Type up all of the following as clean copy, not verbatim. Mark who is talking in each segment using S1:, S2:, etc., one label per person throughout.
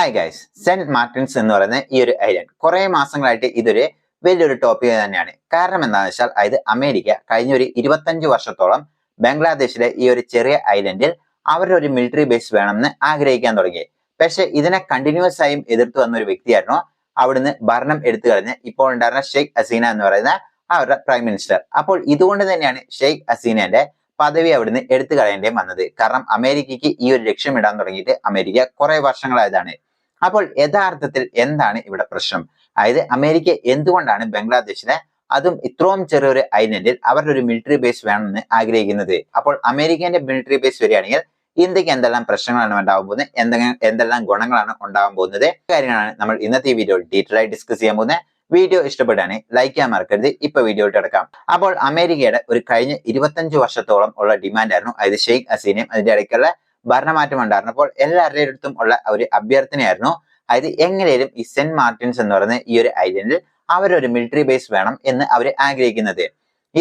S1: Hi guys, saint Martin's എന്ന് പറയുന്ന ഈ ഒരു ഐലൻഡ് കുറെ മാസങ്ങളായിട്ട് ഇതൊരു വലിയൊരു ടോപ്പിക് തന്നെയാണ്. കാരണം എന്താണെന്ന് വെച്ചാൽ അത് അമേരിക്ക കഴിഞ്ഞ ഒരു 25 വർഷത്തോളം ബംഗ്ലാദേശിലെ ഈ ഒരു ചെറിയ ഐലൻഡിൽ അവരുടെ ഒരു മിലിറ്ററി ബേസ് വേണമെന്ന് ആഗ്രഹിക്കാൻ തുടങ്ങി. പക്ഷെ ഇതിനെ കണ്ടിന്യൂസ് ആയും എതിർത്ത് വന്ന ഒരു വ്യക്തിയായിരുന്നു അവിടുന്ന് ഭരണം എടുത്തു കളഞ്ഞ് ഇപ്പോൾ ഉണ്ടായിരുന്ന ഷെയ്ഖ് ഹസീന എന്ന് പറയുന്ന അവരുടെ പ്രൈം മിനിസ്റ്റർ. അപ്പോൾ ഇതുകൊണ്ട് തന്നെയാണ് ഷെയ്ഖ് ഹസീനന്റെ പദവി അവിടുന്ന് എടുത്തു കളയേണ്ടി വന്നത്. കാരണം അമേരിക്കയ്ക്ക് ഈ ഒരു ലക്ഷ്യമിടാൻ തുടങ്ങിയിട്ട് അമേരിക്ക കുറെ വർഷങ്ങളായതാണ്. അപ്പോൾ യഥാർത്ഥത്തിൽ എന്താണ് ഇവിടെ പ്രശ്നം? അതായത് അമേരിക്ക എന്തുകൊണ്ടാണ് ബംഗ്ലാദേശിനെ, അതും ഇത്രയും ചെറിയൊരു ഐലൻഡിൽ അവരുടെ ഒരു മിലിറ്ററി ബേസ് വേണമെന്ന് ആഗ്രഹിക്കുന്നത്? അപ്പോൾ അമേരിക്കന്റെ മിലിറ്ററി ബേസ് വരികയാണെങ്കിൽ ഇന്ത്യക്ക് എന്തെല്ലാം പ്രശ്നങ്ങളാണ് ഉണ്ടാവാൻ പോകുന്നത്, എന്തെല്ലാം ഗുണങ്ങളാണ് ഉണ്ടാവാൻ പോകുന്നത്, കാര്യങ്ങളാണ് നമ്മൾ ഇന്നത്തെ ഈ വീഡിയോ ഡീറ്റെയിൽ ആയി ഡിസ്കസ് ചെയ്യാൻ പോകുന്നത്. വീഡിയോ ഇഷ്ടപ്പെട്ടാണ് ലൈക്ക് ചെയ്യാൻ മറക്കരുത്. ഇപ്പൊ വീഡിയോ കിടക്കാം. അപ്പോൾ അമേരിക്കയുടെ ഒരു കഴിഞ്ഞ 25 വർഷത്തോളം ഉള്ള ഡിമാൻഡ് ആയിരുന്നു, അതായത് ഷെയ്ഖ് ഹസീനയും അതിന്റെ ഇടയ്ക്കുള്ള ഭരണമാറ്റം ഉണ്ടായിരുന്നപ്പോൾ എല്ലാവരുടെ അടുത്തും ഉള്ള ഒരു അഭ്യർത്ഥനയായിരുന്നു, അതായത് എങ്ങനെയും ഈ സെന്റ് മാർട്ടിൻസ് എന്ന് പറയുന്ന ഈ ഒരു ഐലൻഡിൽ അവരൊരു മിലിറ്ററി ബേസ് വേണം എന്ന് അവർ ആഗ്രഹിക്കുന്നത്.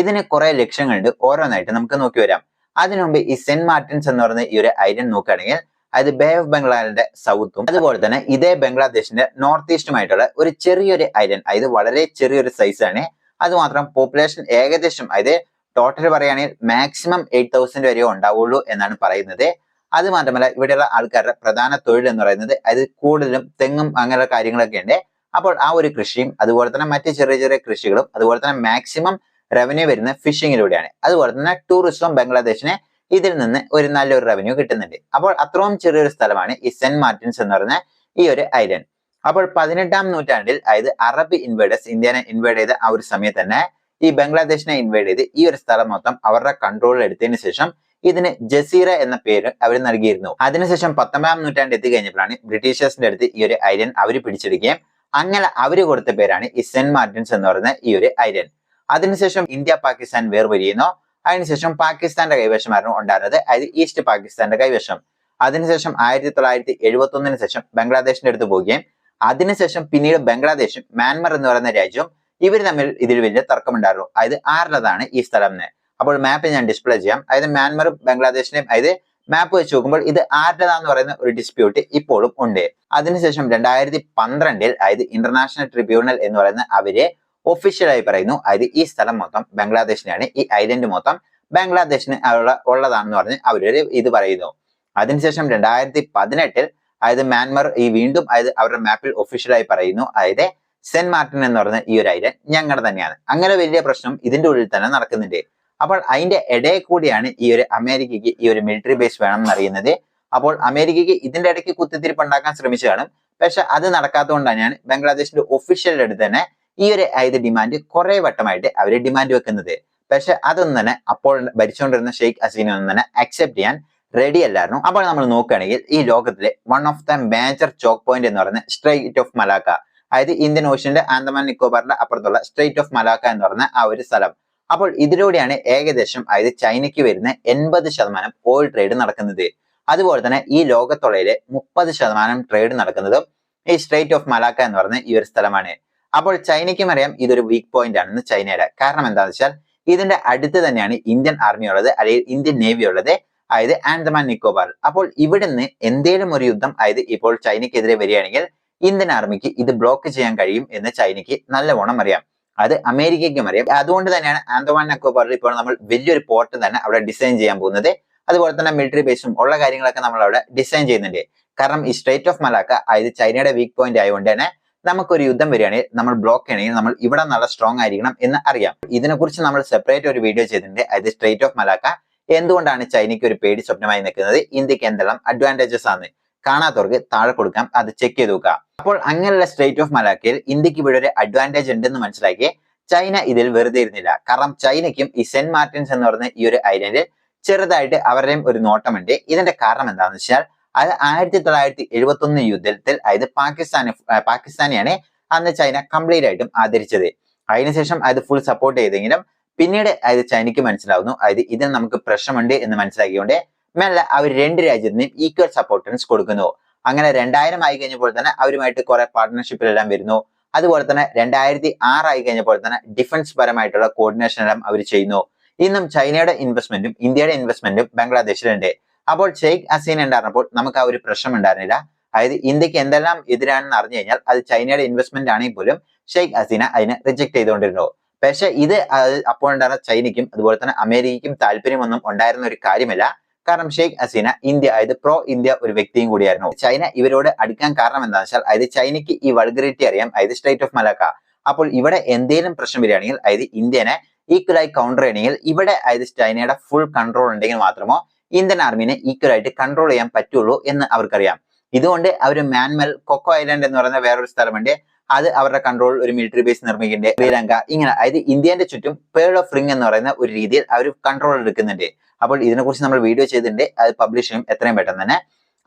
S1: ഇതിന് കുറെ ലക്ഷ്യങ്ങളുണ്ട്, ഓരോന്നായിട്ട് നമുക്ക് നോക്കി വരാം. അതിനു മുമ്പ് ഈ സെന്റ് മാർട്ടിൻസ് എന്ന് പറയുന്ന ഈ ഒരു ഐലൻഡ് നോക്കുകയാണെങ്കിൽ അത് ബേ ഓഫ് ബംഗാളിന്റെ സൗത്തും അതുപോലെ തന്നെ ഇതേ ബംഗ്ലാദേശിന്റെ നോർത്ത് ഈസ്റ്റുമായിട്ടുള്ള ഒരു ചെറിയൊരു ഐലൻഡ്, അതായത് വളരെ ചെറിയൊരു സൈസാണ്. അതുമാത്രം പോപ്പുലേഷൻ ഏകദേശം, അതായത് ടോട്ടൽ പറയുകയാണെങ്കിൽ മാക്സിമം 8000 വരെയോ ഉണ്ടാവുള്ളൂ എന്നാണ് പറയുന്നത്. അത് മാത്രമല്ല ഇവിടെയുള്ള ആൾക്കാരുടെ പ്രധാന തൊഴിൽ എന്ന് പറയുന്നത് അത് കൂടുതലും തെങ്ങും അങ്ങനെയുള്ള കാര്യങ്ങളൊക്കെ ഉണ്ട്. അപ്പോൾ ആ ഒരു കൃഷിയും അതുപോലെ തന്നെ മറ്റ് ചെറിയ ചെറിയ കൃഷികളും അതുപോലെ തന്നെ മാക്സിമം റവന്യൂ വരുന്ന ഫിഷിങ്ങിലൂടെയാണ്. അതുപോലെ തന്നെ ടൂറിസവും ബംഗ്ലാദേശിന് ഇതിൽ നിന്ന് ഒരു നല്ലൊരു റവന്യൂ കിട്ടുന്നുണ്ട്. അപ്പോൾ അത്രയും ചെറിയൊരു സ്ഥലമാണ് ഈ സെന്റ് മാർട്ടിൻസ് എന്ന് പറയുന്ന ഈ ഒരു ഐലൻഡ്. അപ്പോൾ 18ാം നൂറ്റാണ്ടിൽ, അതായത് അറബ് ഇൻവേഡേഴ്സ് ഇന്ത്യനെ ഇൻവേഡ് ചെയ്ത ആ ഒരു സമയത്ത് തന്നെ ഈ ബംഗ്ലാദേശിനെ ഇൻവേഡ് ചെയ്ത് ഈ ഒരു സ്ഥലം മൊത്തം അവരുടെ കൺട്രോളിൽ എടുത്തതിന് ശേഷം ഇതിന് ജസീറ എന്ന പേര് അവർ നൽകിയിരുന്നു. അതിനുശേഷം 19ാം നൂറ്റാണ്ട് എത്തിക്കഴിഞ്ഞപ്പോഴാണ് ബ്രിട്ടീഷേഴ്സിന്റെ അടുത്ത് ഈ ഒരു ഐലൻഡ് അവർ പിടിച്ചെടുക്കുകയും അങ്ങനെ അവർ കൊടുത്ത പേരാണ് ഈ സെന്റ് മാർട്ടിൻസ് എന്ന് പറയുന്ന ഈ ഒരു ഐലൻഡ്. അതിനുശേഷം ഇന്ത്യ പാകിസ്ഥാൻ വേർപിരിയുന്നു. അതിനുശേഷം പാകിസ്ഥാന്റെ കൈവശമായിരുന്നു ഉണ്ടായിരുന്നത്, അതായത് ഈസ്റ്റ് പാകിസ്ഥാന്റെ കൈവശം. അതിനുശേഷം 1971 ശേഷം ബംഗ്ലാദേശിന്റെ അടുത്ത് പോവുകയും അതിനുശേഷം പിന്നീട് ബംഗ്ലാദേശും മ്യാൻമർ എന്ന് പറയുന്ന രാജ്യവും ഇവർ തമ്മിൽ ഇതിൽ വലിയ തർക്കമുണ്ടായിരുന്നു, അതായത് ആരുടേതാണ് ഈ സ്ഥലം എന്ന്. അപ്പോൾ മാപ്പ് ഞാൻ ഡിസ്പ്ലേ ചെയ്യാം. അതായത് മ്യാൻമറും ബംഗ്ലാദേശിനെയും, അതായത് മാപ്പ് വെച്ച് നോക്കുമ്പോൾ ഇത് ആരുടേതാന്ന് പറയുന്ന ഒരു ഡിസ്പ്യൂട്ട് ഇപ്പോഴും ഉണ്ട്. അതിനുശേഷം 2012 അതായത് ഇന്റർനാഷണൽ ട്രിബ്യൂണൽ എന്ന് പറയുന്ന അവര് ഒഫീഷ്യലായി പറയുന്നു, അതായത് ഈ സ്ഥലം മൊത്തം ബംഗ്ലാദേശിനാണ്, ഈ ഐലൻഡ് മൊത്തം ബംഗ്ലാദേശിന് ഉള്ളതാണെന്ന് പറഞ്ഞ് അവരൊരു ഇത് പറയുന്നു. അതിനുശേഷം 2018 അതായത് മ്യാൻമർ ഈ വീണ്ടും അതായത് അവരുടെ മാപ്പിൽ ഒഫീഷ്യലായി പറയുന്നു, അതായത് സെന്റ് മാർട്ടിൻ എന്ന് പറയുന്ന ഈ ഒരു ഐലൻഡ് ഞങ്ങളുടെ തന്നെയാണ്. അങ്ങനെ വലിയ പ്രശ്നം ഇതിന്റെ ഉള്ളിൽ തന്നെ നടക്കുന്നുണ്ട്. അപ്പോൾ അതിന്റെ ഇടയിൽ കൂടിയാണ് ഈ ഒരു അമേരിക്കയ്ക്ക് ഈ ഒരു മിലിറ്ററി ബേസ് വേണം എന്നറിയുന്നത്. അപ്പോൾ അമേരിക്കയ്ക്ക് ഇതിന്റെ ഇടയ്ക്ക് കുത്തിത്തിരിപ്പ് ഉണ്ടാക്കാൻ ശ്രമിച്ചു കാണും. പക്ഷെ അത് നടക്കാത്തതുകൊണ്ട് തന്നെയാണ് ബംഗ്ലാദേശിന്റെ ഒഫീഷ്യലിന്റെ അടുത്ത് തന്നെ ഈ ഒരു അതായത് ഡിമാൻഡ് കുറെ വട്ടമായിട്ട് അവര് ഡിമാൻഡ് വെക്കുന്നത്. പക്ഷെ അതൊന്നും തന്നെ അപ്പോൾ ഭരിച്ചുകൊണ്ടിരുന്ന ഷെയ്ഖ് ഹസീന ഒന്നും തന്നെ അക്സെപ്റ്റ് ചെയ്യാൻ റെഡി അല്ലായിരുന്നു. അപ്പോൾ നമ്മൾ നോക്കുകയാണെങ്കിൽ ഈ ലോകത്തിലെ one of the major choke point എന്ന് പറയുന്നത് സ്ട്രെയിറ്റ് ഓഫ് മലാക്ക, അതായത് ഇന്ത്യൻ ഓഷ്യന്റെ ആൻഡമാൻ നിക്കോബാറിന്റെ അപ്പുറത്തുള്ള സ്ട്രെയിറ്റ് ഓഫ് മലാക്ക എന്ന് പറയുന്ന ആ ഒരു സ്ഥലം. അപ്പോൾ ഇതിലൂടെയാണ് ഏകദേശം, അതായത് ചൈനയ്ക്ക് വരുന്ന 80% ഓയിൽ ട്രേഡ് നടക്കുന്നത്. അതുപോലെ തന്നെ ഈ ലോകത്തുള്ളതിലെ 30% ട്രേഡ് നടക്കുന്നതും ഈ സ്ട്രെയിറ്റ് ഓഫ് മലാക്ക എന്ന് പറയുന്ന ഈ ഒരു സ്ഥലമാണ്. അപ്പോൾ ചൈനയ്ക്കും അറിയാം ഇതൊരു വീക്ക് പോയിന്റ് ആണെന്ന് ചൈനയുടെ. കാരണം എന്താണെന്ന് വെച്ചാൽ ഇതിന്റെ അടുത്ത് തന്നെയാണ് ഇന്ത്യൻ ആർമി ഉള്ളത്, അല്ലെങ്കിൽ ഇന്ത്യൻ നേവി ഉള്ളത്, അതായത് ആൻഡമാൻ നിക്കോബാർ. അപ്പോൾ ഇവിടുന്ന് എന്തേലും ഒരു യുദ്ധം, അതായത് ഇപ്പോൾ ചൈനയ്ക്കെതിരെ വരികയാണെങ്കിൽ ഇന്ത്യൻ ആർമിക്ക് ഇത് ബ്ലോക്ക് ചെയ്യാൻ കഴിയും എന്ന് ചൈനയ്ക്ക് നല്ലവണ്ണം അറിയാം, അത് അമേരിക്കയ്ക്കും അറിയാം. അതുകൊണ്ട് തന്നെയാണ് ആൻഡമാൻ നിക്കോബാറിൽ ഇപ്പോൾ നമ്മൾ വലിയൊരു പോർട്ട് തന്നെ അവിടെ ഡിസൈൻ ചെയ്യാൻ പോകുന്നത്. അതുപോലെ തന്നെ മിലിറ്ററി ബേസും ഉള്ള കാര്യങ്ങളൊക്കെ നമ്മൾ അവിടെ ഡിസൈൻ ചെയ്യുന്നുണ്ട്. കാരണം ഈ സ്ട്രെയിറ്റ് ഓഫ് മലാക്ക, അതായത് ചൈനയുടെ വീക്ക് പോയിന്റ് ആയതുകൊണ്ട് തന്നെ നമുക്കൊരു യുദ്ധം വരികയാണെങ്കിൽ നമ്മൾ ബ്ലോക്ക് ചെയ്യണമെങ്കിൽ നമ്മൾ ഇവിടെ നല്ല സ്ട്രോങ് ആയിരിക്കണം എന്ന് അറിയാം. ഇതിനെക്കുറിച്ച് നമ്മൾ സെപ്പറേറ്റ് ഒരു വീഡിയോ ചെയ്തിട്ടുണ്ട്, അതായത് സ്ട്രെയിറ്റ് ഓഫ് മലാക്ക എന്തുകൊണ്ടാണ് ചൈനയ്ക്ക് ഒരു പേടി സ്വപ്നമായി നിൽക്കുന്നത്, ഇന്ത്യക്ക് എന്തെല്ലാം അഡ്വാൻറ്റേജസ് ആണ്, കാണാത്തവർക്ക് താഴെ കൊടുക്കാം, അത് ചെക്ക് ചെയ്ത് നോക്കുക. അപ്പോൾ അങ്ങനെയുള്ള സ്ട്രെയിറ്റ് ഓഫ് മലാക്കയിൽ ഇന്ത്യക്ക് ഇവിടെ ഒരു അഡ്വാൻറ്റേജ് ഉണ്ടെന്ന് മനസ്സിലാക്കി ചൈന ഇതിൽ വെറുതെ ഇരുന്നില്ല. കാരണം ചൈനയ്ക്കും ഈ സെന്റ് മാർട്ടിൻസ് എന്ന് പറയുന്ന ഈ ഒരു ഐലൻഡിൽ ചെറുതായിട്ട് അവരുടെയും ഒരു നോട്ടമുണ്ട്. ഇതിന്റെ കാരണം എന്താണെന്ന് വെച്ചാൽ അത് 1971 യുദ്ധത്തിൽ, അതായത് പാകിസ്ഥാനെയാണ് അന്ന് ചൈന കംപ്ലീറ്റ് ആയിട്ടും ആദരിച്ചത്. അതിനുശേഷം അത് ഫുൾ സപ്പോർട്ട് ചെയ്തെങ്കിലും പിന്നീട് അത് ചൈനയ്ക്ക് മനസ്സിലാവുന്നു, അതായത് ഇതിന് നമുക്ക് പ്രശ്നമുണ്ട് എന്ന് മനസ്സിലാക്കിക്കൊണ്ട് മെല്ലെ അവർ രണ്ട് രാജ്യത്തിനും ഈക്വൽ സപ്പോർട്ടൻസ് കൊടുക്കുന്നു. അങ്ങനെ 2000 ആയി കഴിഞ്ഞപ്പോൾ തന്നെ അവരുമായിട്ട് കുറെ പാർട്ട്ണർഷിപ്പിലെല്ലാം വരുന്നു. അതുപോലെ തന്നെ 2006 ആയി കഴിഞ്ഞപ്പോൾ തന്നെ ഡിഫൻസ് പരമായിട്ടുള്ള കോർഡിനേഷൻ എല്ലാം അവർ ചെയ്യുന്നു. ഇന്നും ചൈനയുടെ ഇൻവെസ്റ്റ്മെന്റും ഇന്ത്യയുടെ ഇൻവെസ്റ്റ്മെന്റും ബംഗ്ലാദേശിലുണ്ട്. അപ്പോൾ ഷെയ്ഖ് ഹസീന ഉണ്ടായിരുന്നപ്പോൾ നമുക്ക് ആ ഒരു പ്രശ്നം ഉണ്ടായിരുന്നില്ല, അതായത് ഇന്ത്യക്ക് എന്തെല്ലാം എതിരാണെന്ന് അറിഞ്ഞു കഴിഞ്ഞാൽ അത് ചൈനയുടെ ഇൻവെസ്റ്റ്മെന്റ് ആണെങ്കിൽ പോലും ഷെയ്ഖ് ഹസീന അതിനെ റിജക്ട് ചെയ്തുകൊണ്ടിരുന്നു. പക്ഷെ ഇത് അപ്പോൾ ഉണ്ടായിരുന്ന ചൈനയ്ക്കും അതുപോലെ തന്നെ അമേരിക്കയ്ക്കും താല്പര്യമൊന്നും ഉണ്ടായിരുന്ന ഒരു കാര്യമല്ല. കാരണം ഷെയ്ഖ് ഹസീന ഇന്ത്യ അതായത് പ്രോ ഇന്ത്യ ഒരു വ്യക്തിയും കൂടിയായിരുന്നു. ചൈന ഇവരോട് അടുക്കാൻ കാരണം എന്താണെന്ന് വെച്ചാൽ അതായത് ചൈനയ്ക്ക് ഈ വൾഗറിറ്റി അറിയാം, അതായത് സ്ട്രേറ്റ് ഓഫ് മലാക്ക. അപ്പോൾ ഇവിടെ എന്തെങ്കിലും പ്രശ്നം വരികയാണെങ്കിൽ അതായത് ഇന്ത്യനെ ഈക്വലായി കൗണ്ടർ ചെയ്യണമെങ്കിൽ ഇവിടെ അതായത് ചൈനയുടെ ഫുൾ കൺട്രോൾ ഉണ്ടെങ്കിൽ മാത്രമോ ഇന്ത്യൻ ആർമിനെ ഈക്വലായിട്ട് കൺട്രോൾ ചെയ്യാൻ പറ്റുള്ളൂ എന്ന് അവർക്കറിയാം. ഇതുകൊണ്ട് അവർ മ്യാൻമൽ കൊക്കോ ഐലൻഡ് എന്ന് പറയുന്ന വേറൊരു സ്ഥലമുണ്ട്, അത് അവരുടെ കൺട്രോൾ ഒരു മിലിറ്ററി ബേസ് നിർമ്മിക്കുന്നുണ്ട്. ശ്രീലങ്ക ഇങ്ങനെ അതായത് ഇന്ത്യന്റെ ചുറ്റും പേൾ ഓഫ് റിംഗ് എന്ന് പറയുന്ന ഒരു രീതിയിൽ അവർ കൺട്രോൾ എടുക്കുന്നുണ്ട്. അപ്പോൾ ഇതിനെക്കുറിച്ച് നമ്മൾ വീഡിയോ ചെയ്തിട്ടുണ്ട്, അത് പബ്ലിഷ് ചെയ്യും എത്രയും പെട്ടെന്ന് തന്നെ.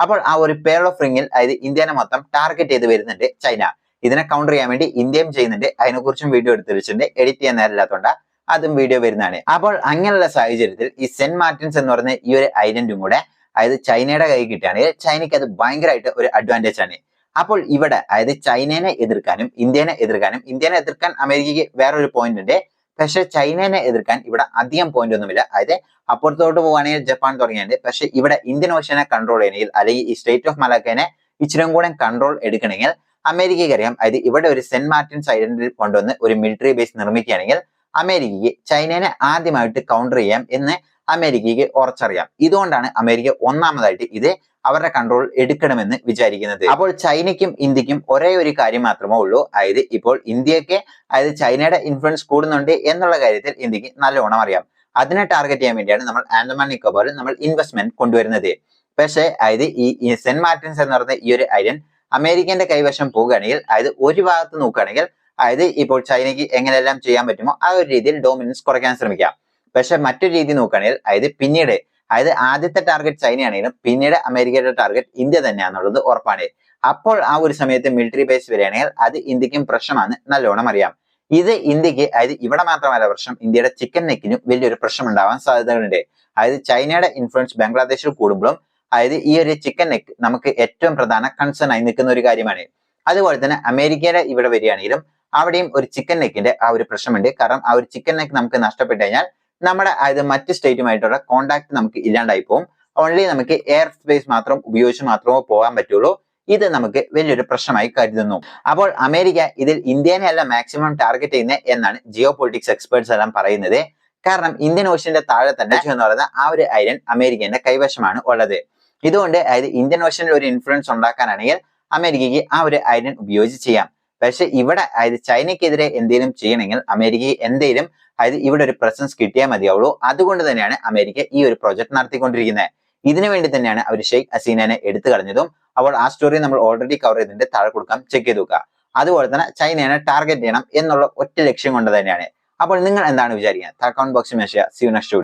S1: അപ്പോൾ ആ ഒരു പേൾ ഓഫ് റിംഗിൽ അതായത് ഇന്ത്യനെ മൊത്തം ടാർഗറ്റ് ചെയ്ത് വരുന്നുണ്ട് ചൈന. ഇതിനെ കൗണ്ടർ ചെയ്യാൻ വേണ്ടി ഇന്ത്യയും ചെയ്യുന്നുണ്ട്. അതിനെക്കുറിച്ചും വീഡിയോ എടുത്ത് വെച്ചിട്ടുണ്ട്, എഡിറ്റ് ചെയ്യാൻ നേരമില്ലാത്തതുകൊണ്ട് അതും വീഡിയോ വരുന്നതാണ്. അപ്പോൾ അങ്ങനെയുള്ള സാഹചര്യത്തിൽ ഈ സെന്റ് മാർട്ടിൻസ് എന്ന് പറയുന്ന ഈ ഒരു ഐലൻഡും കൂടെ അതായത് ചൈനയുടെ കൈ കിട്ടുകയാണെങ്കിൽ ചൈനയ്ക്ക് അത് ഭയങ്കരമായിട്ട് ഒരു അഡ്വാൻറ്റേജ് ആണ്. അപ്പോൾ ഇവിടെ അതായത് ചൈനയെ എതിർക്കാനും ഇന്ത്യനെ എതിർക്കാൻ അമേരിക്കയ്ക്ക് വേറൊരു പോയിന്റ് ഉണ്ട്. പക്ഷെ ചൈനയെ എതിർക്കാൻ ഇവിടെ അധികം പോയിന്റ് ഒന്നുമില്ല. അതായത് അപ്പുറത്തോട്ട് പോവുകയാണെങ്കിൽ ജപ്പാൻ തുടങ്ങിയുണ്ട്. പക്ഷെ ഇവിടെ ഇന്ത്യൻ ഓഷ്യനെ കൺട്രോൾ ചെയ്യണമെങ്കിൽ അല്ലെങ്കിൽ ഈ സ്റ്റേറ്റ് ഓഫ് മലാക്കനെ ഇച്ചിരി കൂടെ കൺട്രോൾ എടുക്കണമെങ്കിൽ അമേരിക്കയ്ക്ക് അറിയാം. അതായത് ഇവിടെ ഒരു സെന്റ് മാർട്ടിൻസ് ഐലൻഡിൽ കൊണ്ടുവന്ന് ഒരു മിലിറ്ററി ബേസ് നിർമ്മിക്കുകയാണെങ്കിൽ അമേരിക്കയ്ക്ക് ചൈനയെ ആദ്യമായിട്ട് കൗണ്ടർ ചെയ്യാം എന്ന് അമേരിക്കയ്ക്ക് ഉറച്ചറിയാം. ഇതുകൊണ്ടാണ് അമേരിക്ക ഒന്നാമതായിട്ട് ഇത് അവരുടെ കൺട്രോൾ എടുക്കണമെന്ന് വിചാരിക്കുന്നത്. അപ്പോൾ ചൈനയ്ക്കും ഇന്ത്യക്കും ഒരേ ഒരു കാര്യം മാത്രമേ ഉള്ളൂ, അതായത് ഇപ്പോൾ ഇന്ത്യക്ക് അതായത് ചൈനയുടെ ഇൻഫ്ലുവൻസ് കൂടുന്നുണ്ട് എന്നുള്ള കാര്യത്തിൽ ഇന്ത്യക്ക് നല്ലോണം അറിയാം. അതിനെ ടാർഗറ്റ് ചെയ്യാൻ വേണ്ടിയാണ് നമ്മൾ ആൻഡമാൻ നിക്കോബാറിൽ നമ്മൾ ഇൻവെസ്റ്റ്മെന്റ് കൊണ്ടുവരുന്നത്. പക്ഷേ അതായത് ഈ സെന്റ് മാർട്ടിൻസ് എന്ന് പറയുന്ന ഈ ഒരു ഐലൻഡ് അമേരിക്കന്റെ കൈവശം പോകുകയാണെങ്കിൽ അതായത് ഒരു ഭാഗത്ത് നോക്കുകയാണെങ്കിൽ അതായത് ഇപ്പോൾ ചൈനയ്ക്ക് എങ്ങനെയെല്ലാം ചെയ്യാൻ പറ്റുമോ ആ ഒരു രീതിയിൽ ഡോമിനൻസ് കുറയ്ക്കാൻ ശ്രമിക്കാം. പക്ഷെ മറ്റൊരു രീതി നോക്കുകയാണെങ്കിൽ അതായത് പിന്നീട് അതായത് ആദ്യത്തെ ടാർഗറ്റ് ചൈനയാണെങ്കിലും പിന്നീട് അമേരിക്കയുടെ ടാർഗറ്റ് ഇന്ത്യ തന്നെയാണെന്നുള്ളത് ഉറപ്പാണ്. അപ്പോൾ ആ ഒരു സമയത്ത് മിലിറ്ററി ബേസ് വരികയാണെങ്കിൽ അത് ഇന്ത്യക്കും പ്രശ്നമാണ് നല്ലോണം അറിയാം. ഇത് ഇന്ത്യക്ക് അതായത് ഇവിടെ മാത്രമല്ല പ്രശ്നം, ഇന്ത്യയുടെ ചിക്കൻ നെക്കിനും വലിയൊരു പ്രശ്നം ഉണ്ടാവാൻ സാധ്യതകളുണ്ട്. അതായത് ചൈനയുടെ ഇൻഫ്ലുവൻസ് ബംഗ്ലാദേശിൽ കൂടുമ്പോഴും അതായത് ഈ ഒരു ചിക്കൻ നെക്ക് നമുക്ക് ഏറ്റവും പ്രധാന കൺസേൺ ആയി നിൽക്കുന്ന ഒരു കാര്യമാണ്. അതുപോലെ തന്നെ അമേരിക്കയുടെ ഇവിടെ വരികയാണെങ്കിലും അവിടെയും ഒരു ചിക്കൻ നെക്കിന്റെ ആ ഒരു പ്രശ്നമുണ്ട്. കാരണം ആ ഒരു ചിക്കൻ നെക്ക് നമുക്ക് നഷ്ടപ്പെട്ടു കഴിഞ്ഞാൽ നമ്മുടെ അതായത് മറ്റ് സ്റ്റേറ്റുമായിട്ടുള്ള കോണ്ടാക്ട് നമുക്ക് ഇല്ലാണ്ടായി പോകും. ഓൺലി നമുക്ക് എയർ സ്പേസ് മാത്രം ഉപയോഗിച്ച് മാത്രമേ പോകാൻ പറ്റുള്ളൂ. ഇത് നമുക്ക് വലിയൊരു പ്രശ്നമായി കരുതുന്നു. അപ്പോൾ അമേരിക്ക ഇതിൽ ഇന്ത്യനെ അല്ല മാക്സിമം ടാർഗറ്റ് ചെയ്യുന്നത് എന്നാണ് ജിയോ പൊളിറ്റിക്സ് എക്സ്പേർട്സ് എല്ലാം പറയുന്നത്. കാരണം ഇന്ത്യൻ ഓഷ്യന്റെ താഴെ തന്നെ എന്ന് പറയുന്ന ആ ഒരു ഐലൻഡ് അമേരിക്കന്റെ കൈവശമാണ് ഉള്ളത്. ഇതുകൊണ്ട് അതായത് ഇന്ത്യൻ ഓഷ്യനിൽ ഒരു ഇൻഫ്ലുവൻസ് ഉണ്ടാക്കാനാണെങ്കിൽ അമേരിക്കയ്ക്ക് ആ ഒരു ഐലൻഡ് ഉപയോഗിച്ച് ചെയ്യാം. പക്ഷെ ഇവിടെ അതായത് ചൈനയ്ക്കെതിരെ എന്തെങ്കിലും ചെയ്യണമെങ്കിൽ അമേരിക്കയ്ക്ക് എന്തെങ്കിലും അതായത് ഇവിടെ ഒരു പ്രസൻസ് കിട്ടിയാൽ മതിയാവുള്ളൂ. അതുകൊണ്ട് തന്നെയാണ് അമേരിക്ക ഈ ഒരു പ്രോജക്ട് നടത്തിക്കൊണ്ടിരിക്കുന്നത്. ഇതിനു വേണ്ടി തന്നെയാണ് അവർ ഷെയ്ഖ് ഹസീനനെ എടുത്തു കളഞ്ഞതും. അപ്പോൾ ആ സ്റ്റോറി നമ്മൾ ഓൾറെഡി കവർ ചെയ്തിട്ടുണ്ട്, താഴെ കൊടുക്കാം, ചെക്ക് ചെയ്ത് നോക്കുക. അതുപോലെ തന്നെ ചൈനയെ ടാർഗറ്റ് ചെയ്യണം എന്നുള്ള ഒറ്റ ലക്ഷ്യം കൊണ്ട് തന്നെയാണ്. അപ്പോൾ നിങ്ങൾ എന്താണ് വിചാരിക്കുക? കമന്റ് ബോക്സിൽ മെൻഷൻ ചെയ്യുക. See you next video.